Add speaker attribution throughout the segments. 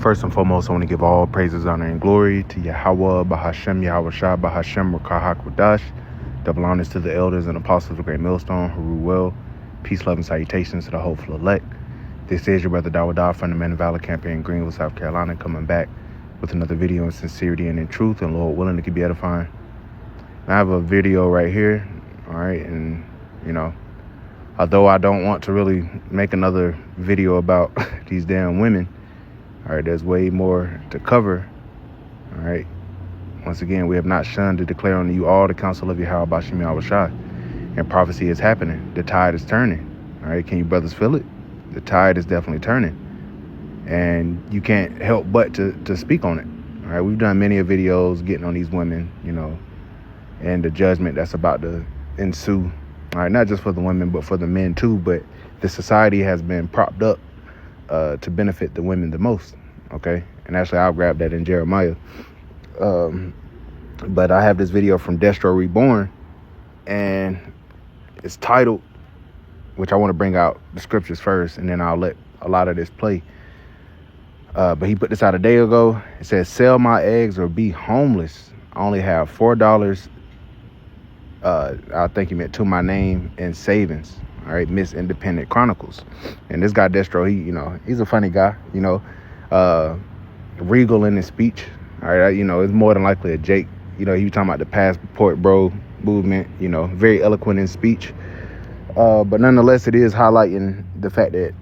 Speaker 1: First and foremost, I want to give all praises, honor, and glory to Yahweh, Bahashem, Yahweh Shah, Bahashem, Rakahak Wadash. Double honors to the elders and apostles of the Great Millstone who rule well. Peace, love, and salutations to the hopeful elect. This is your brother Dawadah from the Men of Valor camp here in Greenville, South Carolina, coming back with another video in sincerity and in truth, and Lord willing, it could be edifying. I have a video right here, all right, and, you know, although I don't want to really make another video about these damn women, all right, there's way more to cover, all right. Once again, we have not shunned to declare unto you all the counsel of Yahweh Bashem Yahweh Shai, and prophecy is happening. The tide is turning, all right. Can you brothers feel it? The tide is definitely turning, and you can't help but to speak on it, all right. We've done many videos getting on these women, you know, and the judgment that's about to ensue, all right, not just for the women, but for the men too. But the society has been propped up to benefit the women the most, okay? And actually, I'll grab that in Jeremiah. But I have this video from Destro Reborn, and it's titled, which I want to bring out the scriptures first, and then I'll let a lot of this play. But he put this out a day ago. It says, "Sell my eggs or be homeless. I only have $4. I think he meant to my name and savings." All right, Miss Independent Chronicles. And this guy Destro, he, you know, he's a funny guy, you know, regal in his speech. All right, you know, it's more than likely a Jake. You know, he was talking about the passport bro movement, you know, very eloquent in speech. But nonetheless, it is highlighting the fact that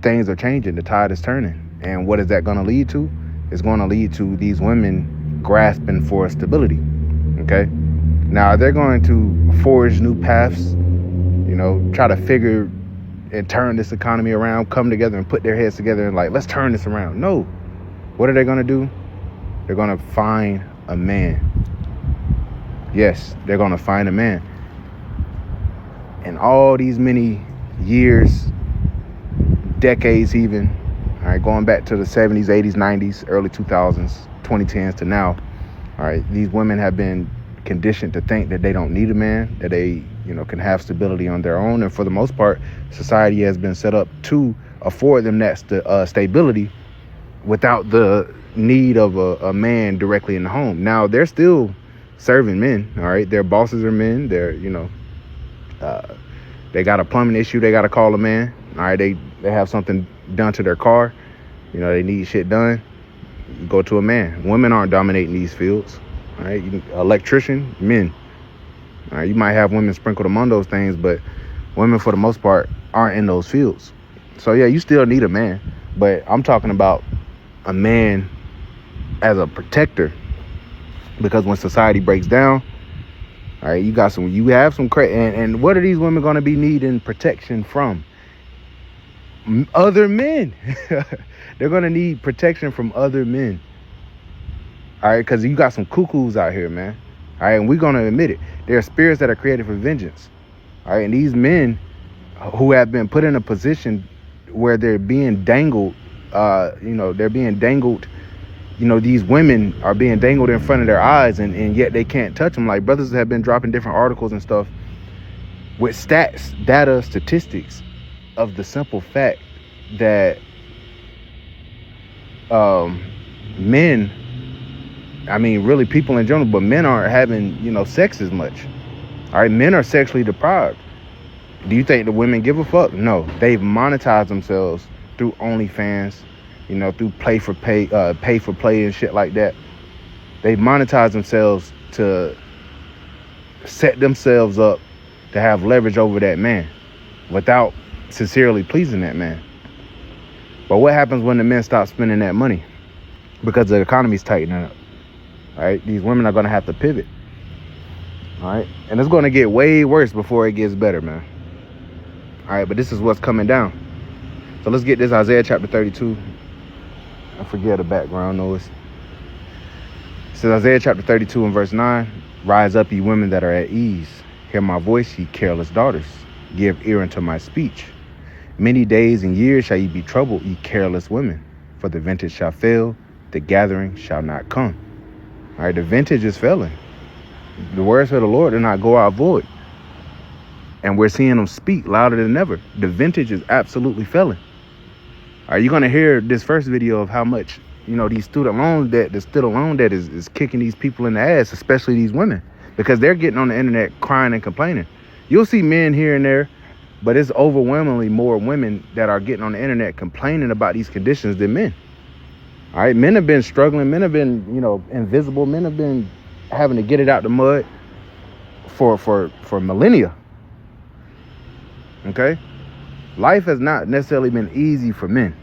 Speaker 1: things are changing. The tide is turning. And what is that going to lead to? It's going to lead to these women grasping for stability. Okay. Now, they're going to forge new paths, you know, try to figure and turn this economy around, come together and put their heads together and like, let's turn this around. No. What are they going to do? They're going to find a man. Yes, they're going to find a man. And all these many years, decades even, all right, going back to the 70s, 80s, 90s, early 2000s, 2010s to now, all right, these women have been conditioned to think that they don't need a man, that they, you know, can have stability on their own. And for the most part, society has been set up to afford them that stability without the need of a man directly in the home. Now, they're still serving men, all right? Their bosses are men. They're, you know, they got a plumbing issue, they got to call a man, all right? They have something done to their car, you know, they need shit done, you go to a man. Women aren't dominating these fields, all right? Electrician, men. All right, you might have women sprinkled among those things, but women, for the most part, aren't in those fields. So, yeah, you still need a man. But I'm talking about a man as a protector. Because when society breaks down, all right, you have some and what are these women going to be needing protection from? Other men. They're going to need protection from other men. All right, because you got some cuckoos out here, man. All right, and we're going to admit it. There are spirits that are created for vengeance. All right, and these men who have been put in a position where they're being dangled, you know, they're being dangled, you know, these women are being dangled in front of their eyes, and yet they can't touch them. Like, brothers have been dropping different articles and stuff with stats, data, statistics of the simple fact that men, I mean, really people in general, but men aren't having, you know, sex as much. All right, men are sexually deprived. Do you think the women give a fuck? No, they've monetized themselves through OnlyFans, you know, through pay for play and shit like that. They've monetized themselves to set themselves up to have leverage over that man without sincerely pleasing that man. But what happens when the men stop spending that money? Because the economy's tightening up. All right, these women are going to have to pivot. All right, and it's going to get way worse before it gets better, man. All right, but this is what's coming down. So let's get this Isaiah chapter 32. I forget the background noise. It says Isaiah chapter 32 and verse 9. "Rise up, ye women that are at ease. Hear my voice, ye careless daughters. Give ear unto my speech. Many days and years shall ye be troubled, ye careless women. For the vintage shall fail, the gathering shall not come." All right, the vintage is failing. The words of the Lord do not go out void. And we're seeing them speak louder than ever. The vintage is absolutely failing. All right, you're going to hear this first video of how much these student loan debt, the student loan debt is kicking these people in the ass, especially these women, because they're getting on the internet crying and complaining. You'll see men here and there, but it's overwhelmingly more women that are getting on the internet complaining about these conditions than men. All right, men have been struggling. Men have been, invisible. Men have been having to get it out the mud for millennia. Okay, life has not necessarily been easy for men,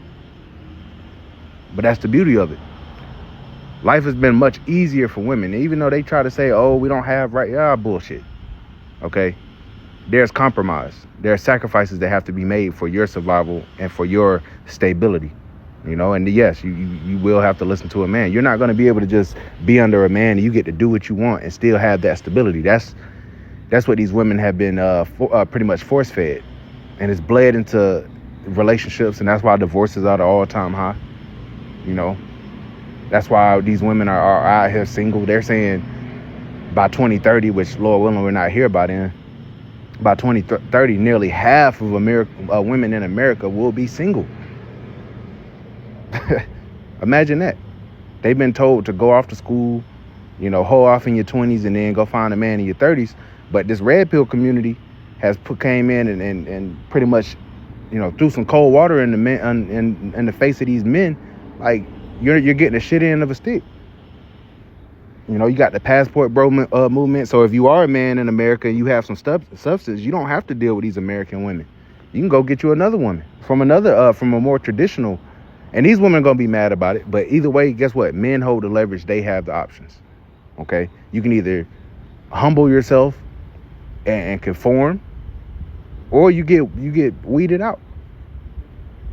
Speaker 1: but that's the beauty of it. Life has been much easier for women, even though they try to say, "Oh, we don't have right." Yeah, bullshit. Okay, there's compromise. There are sacrifices that have to be made for your survival and for your stability. And yes, you will have to listen to a man. You're not going to be able to just be under a man and you get to do what you want and still have that stability. That's what these women have been pretty much force fed, and it's bled into relationships, and that's why divorces are the all-time high. That's why these women are out here single. They're saying by 2030, which Lord willing we're not here by then, by 2030 nearly half of women in America will be single. Imagine that. They've been told to go off to school, hoe off in your 20s and then go find a man in your 30s. But this red pill community has came in and pretty much, threw some cold water in the men in the face of these men. Like you're getting the shit end of a stick. You got the passport bro movement. So if you are a man in America and you have some substance, you don't have to deal with these American women. You can go get you another woman from a more traditional. And these women are going to be mad about it. But either way, guess what? Men hold the leverage. They have the options. Okay? You can either humble yourself and conform, or you get weeded out.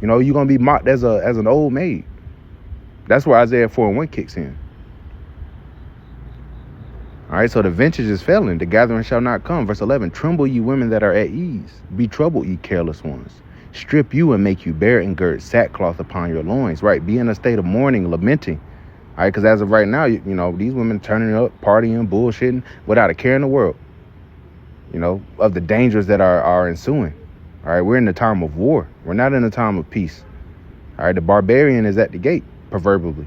Speaker 1: You're going to be mocked as an old maid. That's where Isaiah 4:1 kicks in. All right, so the vintage is failing. The gathering shall not come. Verse 11, tremble, ye women that are at ease. Be troubled, ye careless ones. Strip you and make you bare and gird sackcloth upon your loins, right? Be in a state of mourning, lamenting, all right? Because as of right now, these women turning up, partying, bullshitting, without a care in the world, of the dangers that are ensuing, all right? We're in the time of war. We're not in a time of peace, all right? The barbarian is at the gate, proverbially.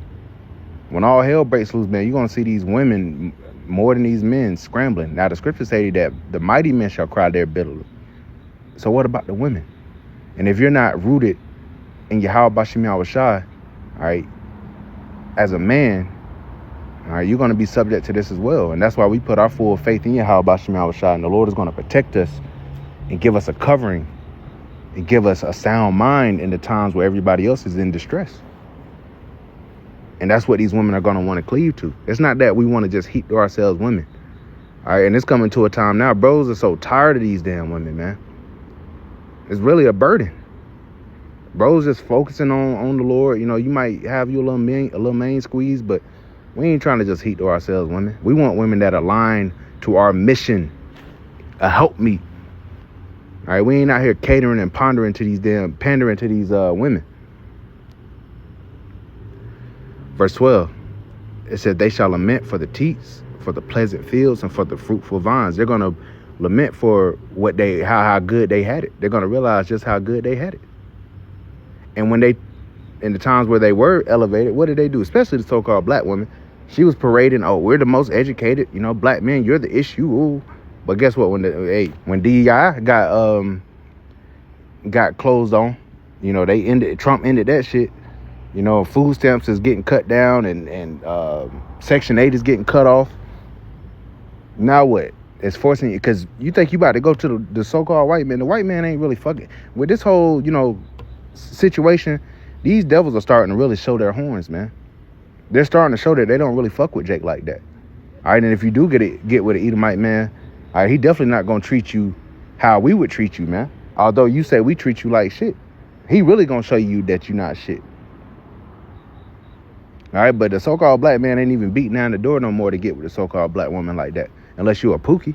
Speaker 1: When all hell breaks loose, man, you're going to see these women more than these men scrambling. Now, the scriptures say that the mighty men shall cry there bitterly. So what about the women? And if you're not rooted in Yahweh Bashim Yahushai, all right, as a man, all right, you're going to be subject to this as well. And that's why we put our full faith in Yahweh Bashim Yahushai. And the Lord is going to protect us and give us a covering and give us a sound mind in the times where everybody else is in distress. And that's what these women are going to want to cleave to. It's not that we want to just heap to ourselves women. All right, and it's coming to a time now, bros are so tired of these damn women, man. It's really a burden. Bros just focusing on the Lord. You might have your little main squeeze, but we ain't trying to just heat to ourselves women. We want women that align to our mission, a help meet. All right, we ain't out here catering and pandering to these women. Verse 12, it said, they shall lament for the teats, for the pleasant fields, and for the fruitful vines. They're going to lament for how good they had it. They're going to realize just how good they had it. And when in the times where they were elevated, what did they do? Especially the so-called black woman. She was parading, oh, we're the most educated, black men, you're the issue. Ooh. But guess what? When DEI got closed on, Trump ended that shit. Food stamps is getting cut down and Section 8 is getting cut off. Now what? It's forcing you, because you think you about to go to the so-called white man. The white man ain't really fucking with this whole, situation. These devils are starting to really show their horns, man. They're starting to show that they don't really fuck with Jake like that. All right, and if you do get with an Edomite man, all right, he definitely not gonna treat you how we would treat you, man. Although you say we treat you like shit, he really gonna show you that you're not shit. All right, but the so-called black man ain't even beating down the door no more to get with a so-called black woman like that, unless you're a pookie.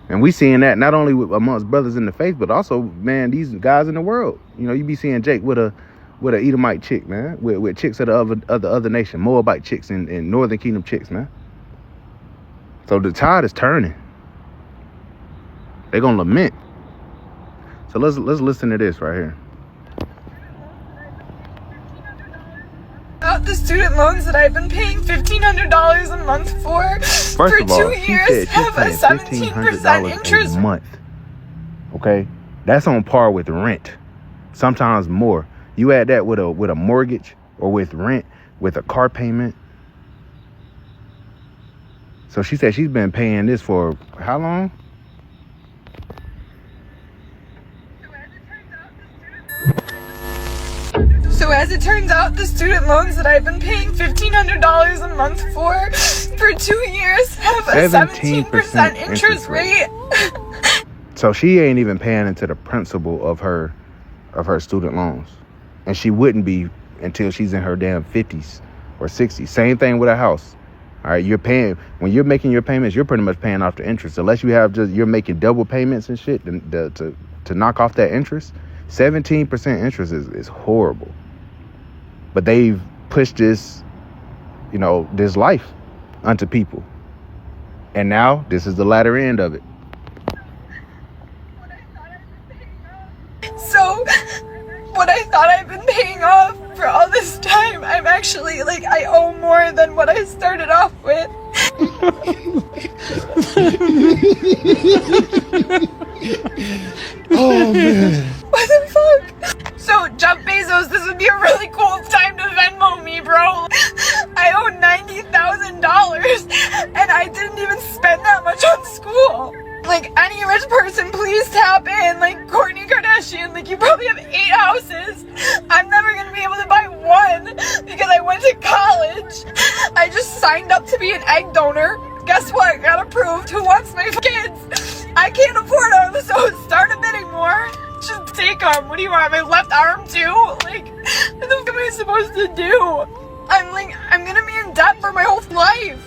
Speaker 1: And we seeing that not only amongst brothers in the faith, but also, man, these guys in the world. You be seeing Jake with a Edomite chick, man, with chicks of the other nation, Moabite chicks and Northern Kingdom chicks, man. So the tide is turning. They're gonna lament. So let's listen to this right here.
Speaker 2: out the student loans that I've been paying $1,500 a month for
Speaker 1: First of all,
Speaker 2: 2
Speaker 1: she
Speaker 2: years
Speaker 1: said she's
Speaker 2: have a
Speaker 1: paying
Speaker 2: 17%
Speaker 1: $1,500
Speaker 2: interest.
Speaker 1: a month. Okay, that's on par with rent, sometimes more. You add that with a mortgage or with rent, with a car payment. So she said she's been paying this for how long?
Speaker 2: So as it turns out, the student loans that I've been paying $1,500 a month for 2 years have a 17% interest rate.
Speaker 1: So she ain't even paying into the principal of her student loans. And she wouldn't be until she's in her damn 50s or 60s. Same thing with a house. All right, you're paying, when you're making your payments, you're pretty much paying off the interest. Unless you have you're making double payments and shit to knock off that interest. 17% interest is horrible. But they've pushed this, this life unto people. And now this is the latter end of it.
Speaker 2: So what I thought I've been paying off for all this time, I'm actually, I owe more than what I started off with.
Speaker 1: Oh, man.
Speaker 2: What the fuck? So, Jeff Bezos, this would be a really cool time to Venmo me, bro. I owe $90,000, and I didn't even spend that much on school. Any rich person, please tap in. Kourtney Kardashian, you probably have 8 houses. I'm never gonna be able to buy one because I went to college. I just signed up to be an egg donor. Guess what? Got approved. Who wants my kids? I can't afford them, so start a bidding war. Just take them. What do you want? My left arm too? What the fuck am I supposed to do? I'm gonna be in debt for my whole life.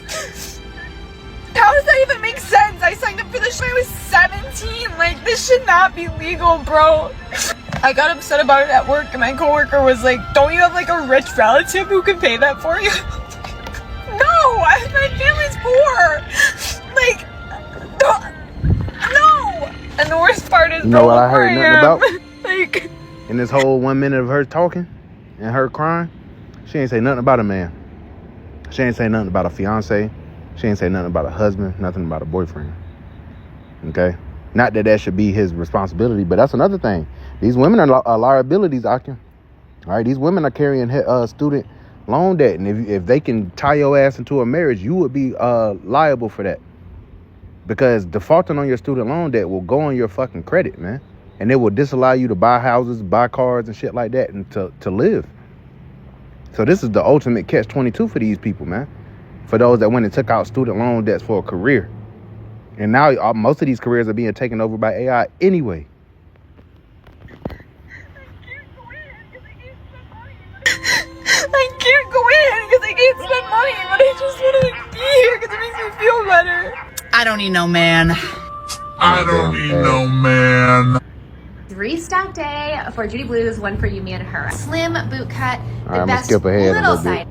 Speaker 2: How does that even make sense? I signed up for this when I was 17. This should not be legal, bro. I got upset about it at work, and my coworker was like, don't you have a rich relative who can pay that for you? No, my family's poor. No. And the worst part is,
Speaker 1: you know what I heard nothing about? In this whole 1 minute of her talking and her crying, she ain't say nothing about a man. She ain't say nothing about a fiance. She ain't say nothing about a husband, nothing about a boyfriend. Okay? Not that should be his responsibility, but that's another thing. These women are liabilities, Akin. All right? These women are carrying student loan debt. And if they can tie your ass into a marriage, you would be liable for that. Because defaulting on your student loan debt will go on your fucking credit, man. And it will disallow you to buy houses, buy cars, and shit like that, and to live. So this is the ultimate catch-22 for these people, man. For those that went and took out student loan debts for a career. And now most of these careers are being taken over by AI anyway.
Speaker 2: I can't go in because I can't spend money, but I just want to be here because it makes me feel better.
Speaker 3: I don't need no man.
Speaker 4: I don't need no man.
Speaker 5: 3-stack day for Judy Blues, one for Yumi and her. Slim boot cut, the
Speaker 1: I'm
Speaker 5: best
Speaker 1: skip ahead
Speaker 5: little
Speaker 1: a little
Speaker 5: side.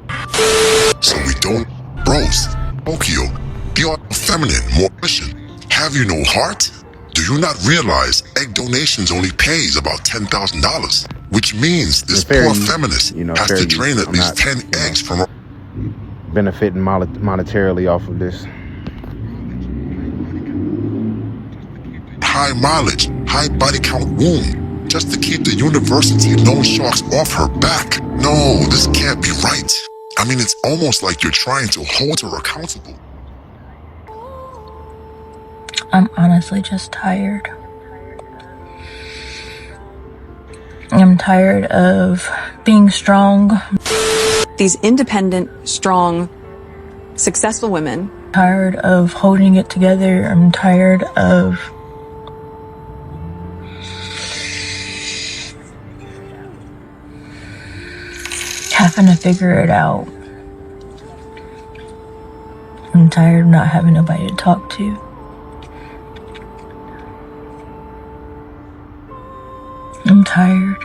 Speaker 4: So we don't bros. Tokyo, be more feminine, more Christian. Have you no heart? Do you not realize egg donations only pays about $10,000? Which means this poor feminist has to drain at least 10 eggs from her.
Speaker 1: Benefiting monetarily off of this.
Speaker 4: High mileage, high body count womb, just to keep the university loan sharks off her back. No, this can't be right. I mean, it's almost like you're trying to hold her accountable.
Speaker 6: I'm honestly just tired. I'm tired of being strong.
Speaker 7: These independent, strong, successful women.
Speaker 6: Tired of holding it together. I'm tired of having to figure it out. I'm tired of not having nobody to talk to. I'm tired.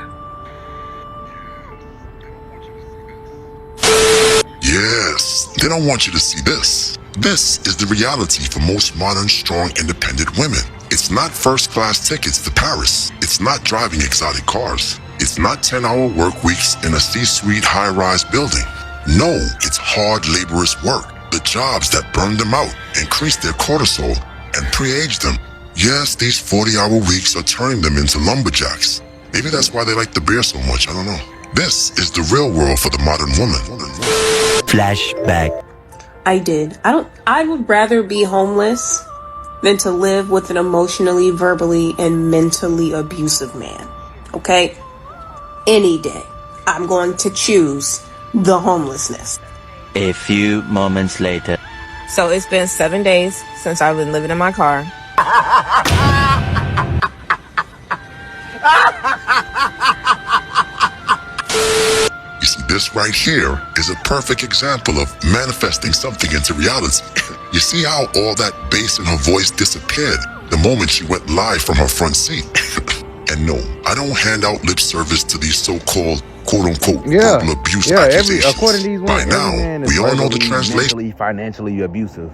Speaker 4: Yes, they don't want you to see this. This is the reality for most modern, strong, independent women. It's not first-class tickets to Paris. It's not driving exotic cars. It's not 10-hour work weeks in a C-suite high-rise building. No, it's hard, laborious work. The jobs that burn them out, increase their cortisol, and pre-age them. Yes, these 40-hour weeks are turning them into lumberjacks. Maybe that's why they like the beer so much, I don't know. This is the real world for the modern woman.
Speaker 3: Flashback.
Speaker 8: I did. I would rather be homeless than to live with an emotionally, verbally, and mentally abusive man. Okay? Any day. I'm going to choose the homelessness.
Speaker 3: A few moments later.
Speaker 9: So it's been 7 days since I've been living in my car.
Speaker 4: You see, this right here is a perfect example of manifesting something into reality. You see how all that bass in her voice disappeared the moment she went live from her front seat. And no, I don't hand out lip service to these so-called quote-unquote verbal abuse accusations.
Speaker 1: According to these women,
Speaker 4: by now, we all know the translation.
Speaker 1: Mentally, financially abusive.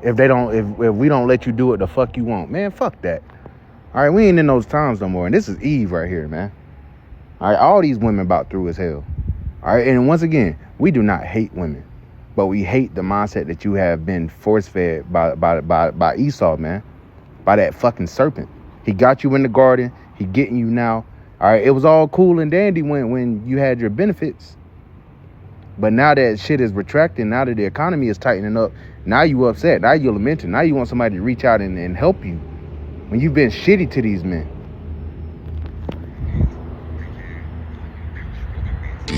Speaker 1: If we don't let you do it, the fuck you want, man. Fuck that. All right, we ain't in those times no more. And this is Eve right here, man. All right, all these women about through as hell. All right, and once again, we do not hate women, but we hate the mindset that you have been force-fed by Esau, man, by that fucking serpent. He got you in the garden. He getting you now. All right, it was all cool and dandy when you had your benefits. But now that shit is retracting, now that the economy is tightening up, now you upset. Now you're lamenting. Now you want somebody to reach out and help you when you've been shitty to these men.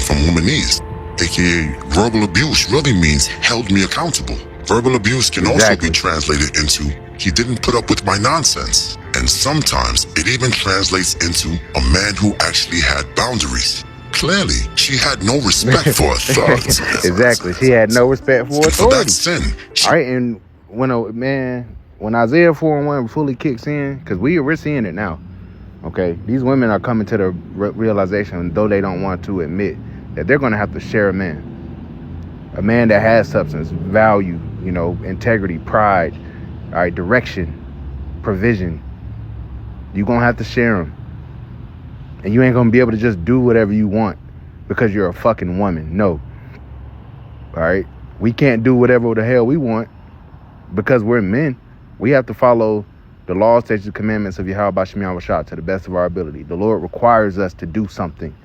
Speaker 4: From womanese, aka verbal abuse, really means held me accountable. Verbal abuse can also be translated into he didn't put up with my nonsense. And sometimes it even translates into a man who actually had boundaries. Clearly, she had no respect for authority.
Speaker 1: Exactly. She had no respect for authority.
Speaker 4: For that sin.
Speaker 1: All right, and when Isaiah 4:1 fully kicks in, because we're seeing it now. Okay, these women are coming to the realization, though they don't want to admit, that they're going to have to share a man that has substance, value, integrity, pride, all right, direction, provision. You're going to have to share them. And you ain't going to be able to just do whatever you want because you're a fucking woman. No. All right? We can't do whatever the hell we want because we're men. We have to follow the laws, statutes, and commandments of Yahweh Bashim Yahweh to the best of our ability. The Lord requires us to do something.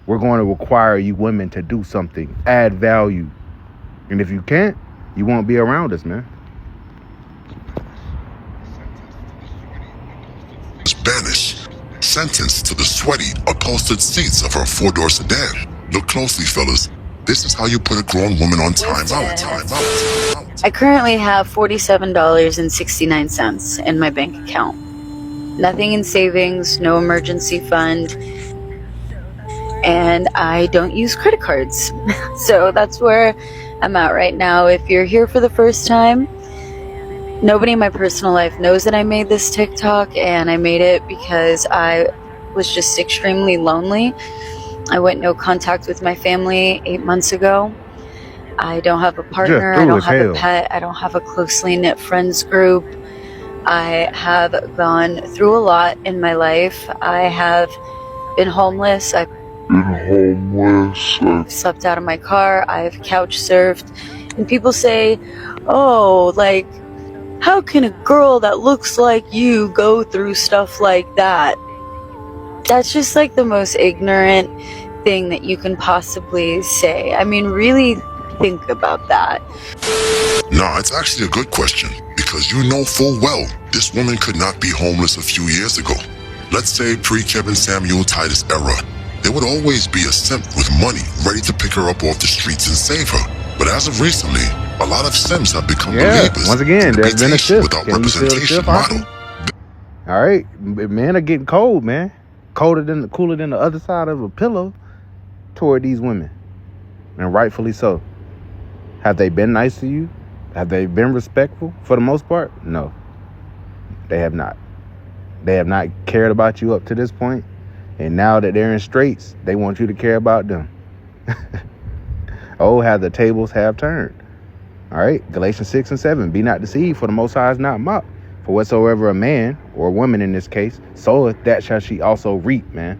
Speaker 1: We're going to require you women to do something. Add value. And if you can't, you won't be around us, man.
Speaker 4: Banished, sentenced to the sweaty, upholstered seats of her four-door sedan. Look closely, fellas. This is how you put a grown woman on time out.
Speaker 10: I currently have $47.69 in my bank account. Nothing in savings, no emergency fund, and I don't use credit cards. So that's where I'm at right now. If you're here for the first time, nobody in my personal life knows that I made this TikTok, and I made it because I was just extremely lonely. I went no contact with my family 8 months ago. I don't have a partner, I don't have a pet, I don't have a closely knit friends group. I have gone through a lot in my life. I have been homeless. I've slept out of my car. I've couch surfed. And people say, oh, like, how can a girl that looks like you go through stuff like that? That's just like the most ignorant thing that you can possibly say. I mean, really think about that.
Speaker 4: No, it's actually a good question, because you know full well this woman could not be homeless a few years ago. Let's say pre-Kevin Samuel Titus era. There would always be a simp with money ready to pick her up off the streets and save her. But as of recently, a lot of simps have become believers.
Speaker 1: Once again, there's been a shift.
Speaker 4: Without representation model.
Speaker 1: All right, men are getting cold, man. Cooler than the other side of a pillow toward these women, and rightfully so. Have they been nice to you? Have they been respectful for the most part? No, they have not. They have not cared about you up to this point, and now that they're in straits, they want you to care about them. Oh, how the tables have turned. All right, Galatians 6:7. Be not deceived, for the Most High is not mocked. For whatsoever a man, or a woman in this case, soweth, that shall she also reap, man.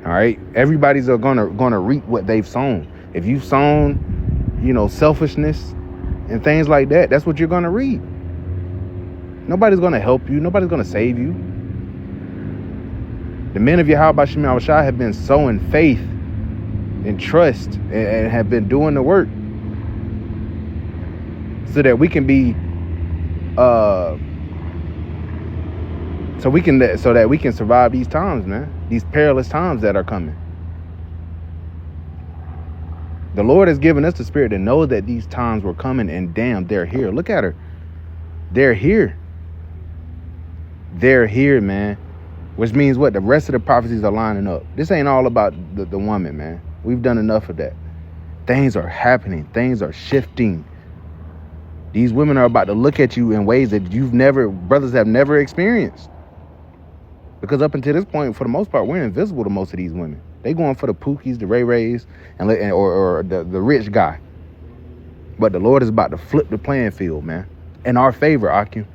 Speaker 1: All right, everybody's gonna reap what they've sown. If you've sown, selfishness and things like that, that's what you're gonna reap. Nobody's gonna help you. Nobody's gonna save you. The men of Yahweh Shem Yahushua have been sowing faith and trust and have been doing the work so that we can be so that we can survive these times, man. These perilous times that are coming. The Lord has given us the spirit to know that these times were coming, and damn, they're here. Look at her. They're here. They're here, man. Which means what? The rest of the prophecies are lining up. This ain't all about the woman, man. We've done enough of that. Things are happening. Things are shifting. These women are about to look at you in ways that brothers have never experienced. Because up until this point, for the most part, we're invisible to most of these women. They going for the Pookies, the Ray Rays, or the rich guy. But the Lord is about to flip the playing field, man. In our favor, Akim.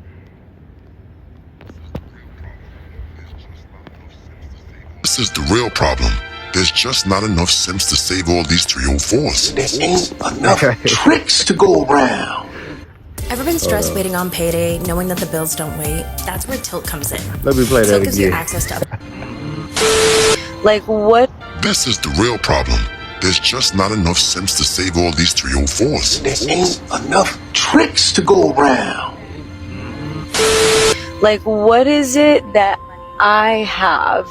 Speaker 4: This is the real problem. There's just not enough sense to save all these 304s.
Speaker 11: There ain't enough tricks to go around.
Speaker 12: Ever been stressed waiting on payday, knowing that the bills don't wait? That's where Tilt comes in.
Speaker 1: Let me play that
Speaker 12: Tilt gives you
Speaker 1: again.
Speaker 12: access to...
Speaker 10: Like what?
Speaker 4: This is the real problem. There's just not enough sense to save all these 304s.
Speaker 11: There ain't enough tricks to go around.
Speaker 10: Like what is it that I have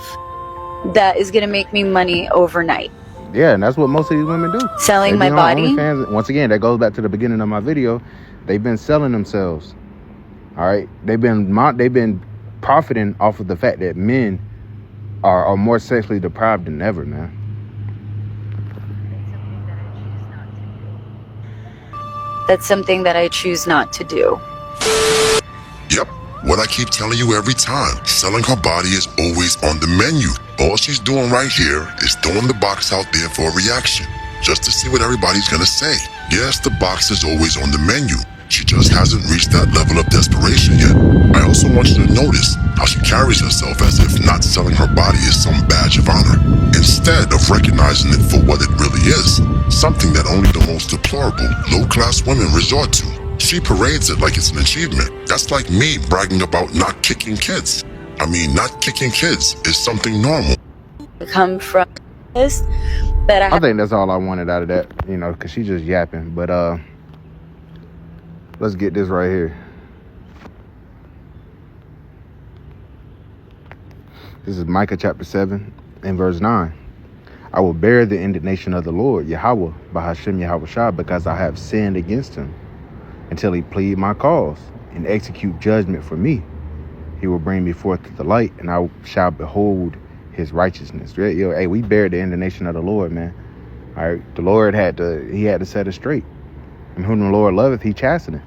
Speaker 10: that is going to make me money overnight?
Speaker 1: Yeah, and that's what most of these women do.
Speaker 10: Selling my body?
Speaker 1: OnlyFans. Once again, that goes back to the beginning of my video. They've been selling themselves. All right, they've been profiting off of the fact that men are more sexually deprived than ever, man.
Speaker 10: That's something that I choose not to do.
Speaker 4: Yep, what I keep telling you every time. Selling her body is always on the menu. All she's doing right here is throwing the box out there for a reaction, just to see what everybody's gonna say. Yes, the box is always on the menu. She just hasn't reached that level of desperation yet. I also want you to notice how she carries herself as if not selling her body is some badge of honor, instead of recognizing it for what it really is, something that only the most deplorable, low-class women resort to. She parades it like it's an achievement. That's like me bragging about not kicking kids. I mean, not kicking kids is something normal.
Speaker 10: Come from this, that
Speaker 1: I think that's all I wanted out of that, because she's just yapping. But let's get this right here. This is Micah chapter 7 and verse 9. I will bear the indignation of the Lord, Yahweh, Bahashem Yahushua, because I have sinned against him, until he plead my cause and execute judgment for me. He will bring me forth to the light, and I shall behold his righteousness. Hey, we bear the indignation of the Lord, man. All right, the Lord had to set it straight. And whom the Lord loveth, he chasteneth.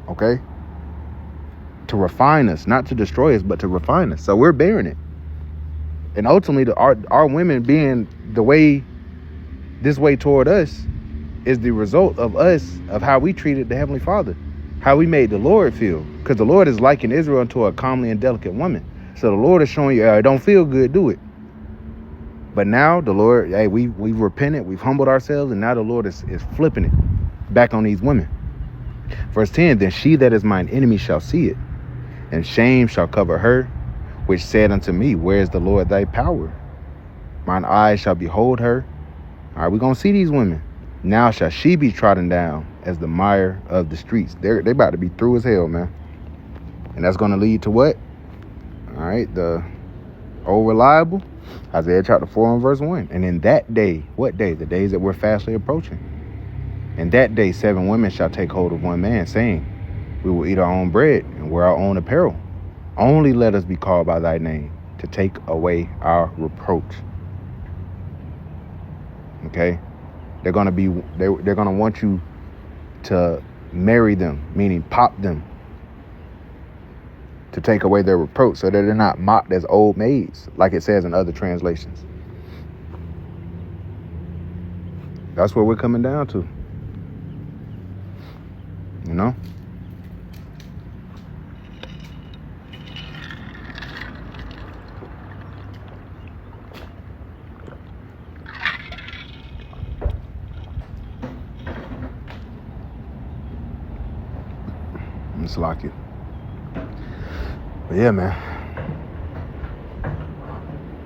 Speaker 1: Okay? To refine us, not to destroy us, but to refine us. So we're bearing it. And ultimately, our women being this way toward us is the result of how we treated the Heavenly Father, how we made the Lord feel. Because the Lord is likened Israel unto a comely and delicate woman. So the Lord is showing you, it don't feel good, do it. But now the Lord, we've repented, we've humbled ourselves, and now the Lord is flipping it back on these women. Verse 10, then she that is mine enemy shall see it, and shame shall cover her, which said unto me, where is the Lord thy power? Mine eyes shall behold her. All right, we're going to see these women. Now shall she be trodden down as the mire of the streets. They about to be through as hell, man. And that's going to lead to what? All right, the old reliable, Isaiah chapter 4 and verse 1. And in that day, what day? The days that we're fastly approaching. In that day, 7 women shall take hold of one man, saying, we will eat our own bread and wear our own apparel. Only let us be called by thy name, to take away our reproach. Okay? They're gonna want you to marry them, meaning pop them, to take away their reproach, so that they're not mocked as old maids, like it says in other translations. That's what we're coming down to. You know? Salaki. But yeah, man.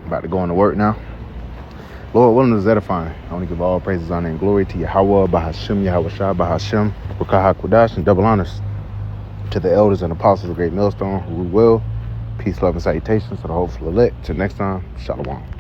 Speaker 1: About to go into work now. Lord willing is edifying. I want to give all praises, honor, and glory to Yahweh, Bahashim, Yahweh Shah, Bahashim, Rukaha Kudash, and double honors to the elders and apostles of Great Millstone who rule well. Peace, love, and salutations to the hopeful elect. Till next time, Shalom.